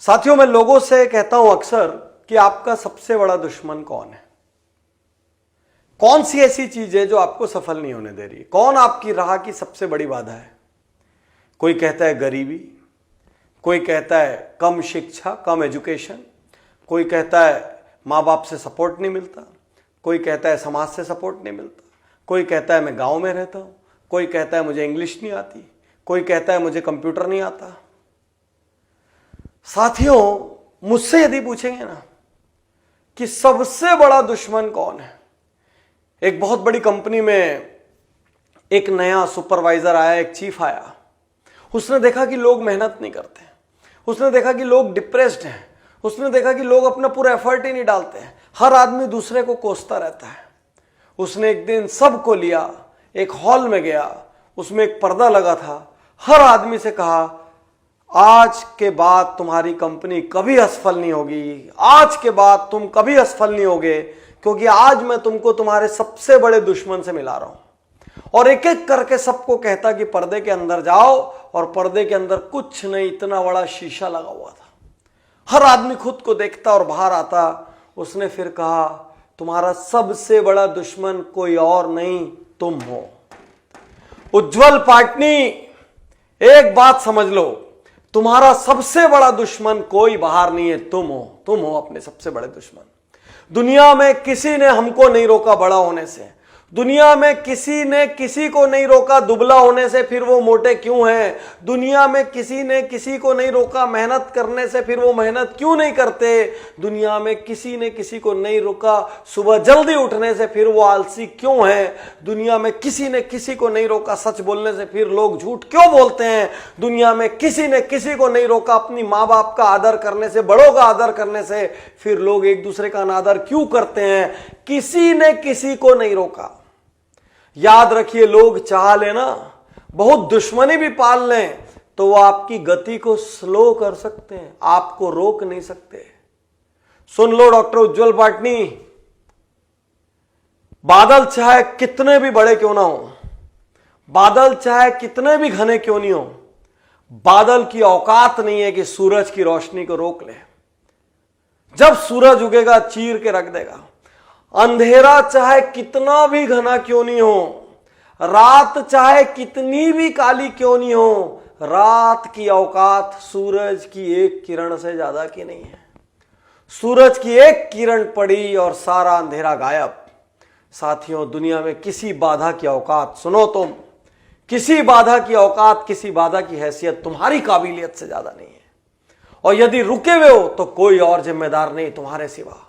साथियों, मैं लोगों से कहता हूं अक्सर कि आपका सबसे बड़ा दुश्मन कौन है। कौन सी ऐसी चीज है जो आपको सफल नहीं होने दे रही है? कौन आपकी राह की सबसे बड़ी बाधा है? कोई कहता है गरीबी, कोई कहता है कम शिक्षा, कम एजुकेशन, कोई कहता है माँ बाप से सपोर्ट नहीं मिलता, कोई कहता है समाज से सपोर्ट नहीं मिलता, कोई कहता है मैं गांव में रहता हूं, कोई कहता है मुझे इंग्लिश नहीं आती, कोई कहता है मुझे कंप्यूटर नहीं आता। साथियों, मुझसे यदि पूछेंगे ना कि सबसे बड़ा दुश्मन कौन है, एक बहुत बड़ी कंपनी में एक नया सुपरवाइजर आया, एक चीफ आया। उसने देखा कि लोग मेहनत नहीं करते, उसने देखा कि लोग डिप्रेस्ड हैं, उसने देखा कि लोग अपना पूरा एफर्ट ही नहीं डालते हैं, हर आदमी दूसरे को कोसता रहता है। उसने एक दिन सबको लिया, एक हॉल में गया, उसमें एक पर्दा लगा था, हर आदमी से कहा आज के बाद तुम्हारी कंपनी कभी असफल नहीं होगी, आज के बाद तुम कभी असफल नहीं होगे, क्योंकि आज मैं तुमको तुम्हारे सबसे बड़े दुश्मन से मिला रहा हूं। और एक एक करके सबको कहता कि पर्दे के अंदर जाओ, और पर्दे के अंदर कुछ नहीं, इतना बड़ा शीशा लगा हुआ था। हर आदमी खुद को देखता और बाहर आता। उसने फिर कहा तुम्हारा सबसे बड़ा दुश्मन कोई और नहीं, तुम हो। उज्जवल पाटनी, एक बात समझ लो, तुम्हारा सबसे बड़ा दुश्मन कोई बाहर नहीं है, तुम हो। तुम हो अपने सबसे बड़े दुश्मन। दुनिया में किसी ने हमको नहीं रोका बड़ा होने से, दुनिया में किसी ने किसी को नहीं रोका दुबला होने से, फिर वो मोटे क्यों हैं? दुनिया में किसी ने किसी को नहीं रोका मेहनत करने से, फिर वो मेहनत क्यों नहीं करते? दुनिया में किसी ने किसी को नहीं रोका सुबह जल्दी उठने से, फिर वो आलसी क्यों हैं? दुनिया में किसी ने किसी को नहीं रोका सच बोलने से, फिर लोग झूठ क्यों बोलते हैं? दुनिया में किसी ने किसी को नहीं रोका अपनी माँ बाप का आदर करने से, बड़ों का आदर करने से, फिर लोग एक दूसरे का अनादर क्यों करते हैं? किसी ने किसी को नहीं रोका। याद रखिए, लोग चाह लेना, बहुत दुश्मनी भी पाल लें, तो वो आपकी गति को स्लो कर सकते हैं, आपको रोक नहीं सकते। सुन लो डॉक्टर उज्जवल पाटनी, बादल चाहे कितने भी बड़े क्यों ना हो, बादल चाहे कितने भी घने क्यों नहीं हो, बादल की औकात नहीं है कि सूरज की रोशनी को रोक ले। जब सूरज उगेगा चीर के रख देगा। अंधेरा चाहे कितना भी घना क्यों नहीं हो, रात चाहे कितनी भी काली क्यों नहीं हो, रात की औकात सूरज की एक किरण से ज्यादा की नहीं है। सूरज की एक किरण पड़ी और सारा अंधेरा गायब। साथियों, दुनिया में किसी बाधा की औकात, सुनो तुम, किसी बाधा की औकात, किसी बाधा की हैसियत तुम्हारी काबिलियत से ज्यादा नहीं है। और यदि रुके हुए हो तो कोई और जिम्मेदार नहीं तुम्हारे सिवा।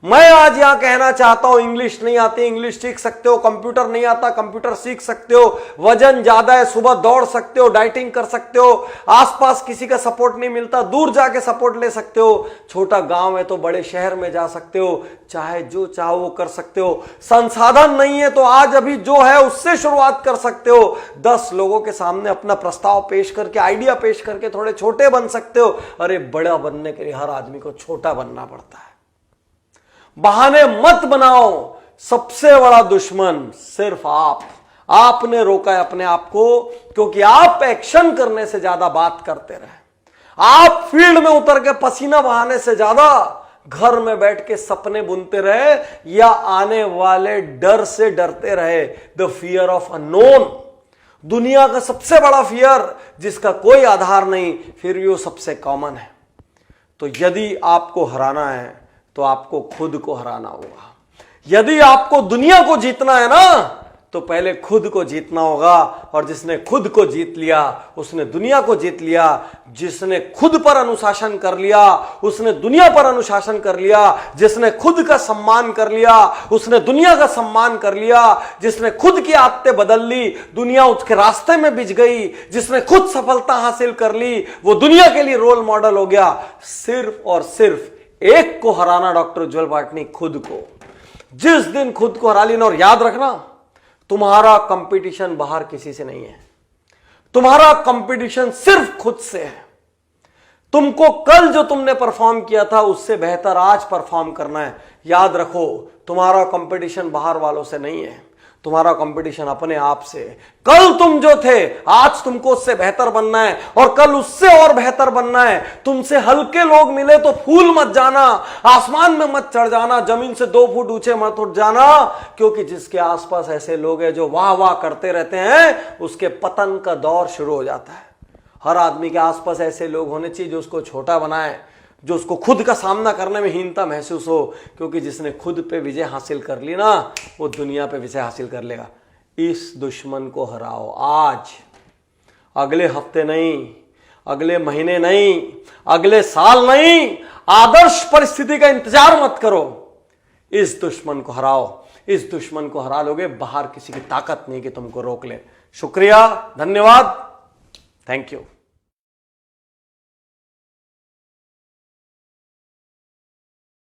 मैं आज यहां कहना चाहता हूं, इंग्लिश नहीं आती, इंग्लिश सीख सकते हो, कंप्यूटर नहीं आता, कंप्यूटर सीख सकते हो, वजन ज्यादा है, सुबह दौड़ सकते हो, डाइटिंग कर सकते हो, आसपास किसी का सपोर्ट नहीं मिलता, दूर जाके सपोर्ट ले सकते हो, छोटा गांव है तो बड़े शहर में जा सकते हो, चाहे जो चाहो वो कर सकते हो। संसाधन नहीं है तो आज अभी जो है उससे शुरुआत कर सकते हो। 10 लोगों के सामने अपना प्रस्ताव पेश करके, आइडिया पेश करके थोड़े छोटे बन सकते हो। अरे बड़ा बनने के लिए हर आदमी को छोटा बनना पड़ता है। बहाने मत बनाओ, सबसे बड़ा दुश्मन सिर्फ आपने रोका है अपने आप को, क्योंकि आप एक्शन करने से ज्यादा बात करते रहे। आप फील्ड में उतर के पसीना बहाने से ज्यादा घर में बैठ के सपने बुनते रहे, या आने वाले डर से डरते रहे। द फियर ऑफ अननोन, दुनिया का सबसे बड़ा फियर जिसका कोई आधार नहीं, फिर भी वो सबसे कॉमन है। तो यदि आपको हराना है तो आपको खुद को हराना होगा। यदि आपको दुनिया को जीतना है ना, तो पहले खुद को जीतना होगा। और जिसने खुद को जीत लिया उसने दुनिया को जीत लिया। जिसने खुद पर अनुशासन कर लिया उसने दुनिया पर अनुशासन कर लिया। जिसने खुद का सम्मान कर लिया उसने दुनिया का सम्मान कर लिया। जिसने खुद की आदतें बदल ली, दुनिया उसके रास्ते में बिछ गई। जिसने खुद सफलता हासिल कर ली, वो दुनिया के लिए रोल मॉडल हो गया। सिर्फ और सिर्फ एक को हराना डॉक्टर उज्जवल पाटनी, खुद को। जिस दिन खुद को हरा लेना, और याद रखना, तुम्हारा कंपटीशन बाहर किसी से नहीं है, तुम्हारा कंपटीशन सिर्फ खुद से है। तुमको कल जो तुमने परफॉर्म किया था उससे बेहतर आज परफॉर्म करना है। याद रखो, तुम्हारा कंपटीशन बाहर वालों से नहीं है, तुम्हारा कंपटीशन अपने आप से। कल तुम जो थे आज तुमको उससे बेहतर बनना है और कल उससे और बेहतर बनना है। तुमसे हल्के लोग मिले तो फूल मत जाना, आसमान में मत चढ़ जाना, जमीन से 2 फुट ऊंचे मत उठ जाना, क्योंकि जिसके आसपास ऐसे लोग हैं जो वाह वाह करते रहते हैं उसके पतन का दौर शुरू हो जाता है। हर आदमी के आसपास ऐसे लोग होने चाहिए जो उसको छोटा बनाए, जो उसको खुद का सामना करने में हीनता महसूस हो, क्योंकि जिसने खुद पे विजय हासिल कर ली ना वो दुनिया पे विजय हासिल कर लेगा। इस दुश्मन को हराओ आज, अगले हफ्ते नहीं, अगले महीने नहीं, अगले साल नहीं, आदर्श परिस्थिति का इंतजार मत करो, इस दुश्मन को हराओ। इस दुश्मन को हरा लोगे, बाहर किसी की ताकत नहीं कि तुमको रोक ले। शुक्रिया, धन्यवाद, थैंक यू।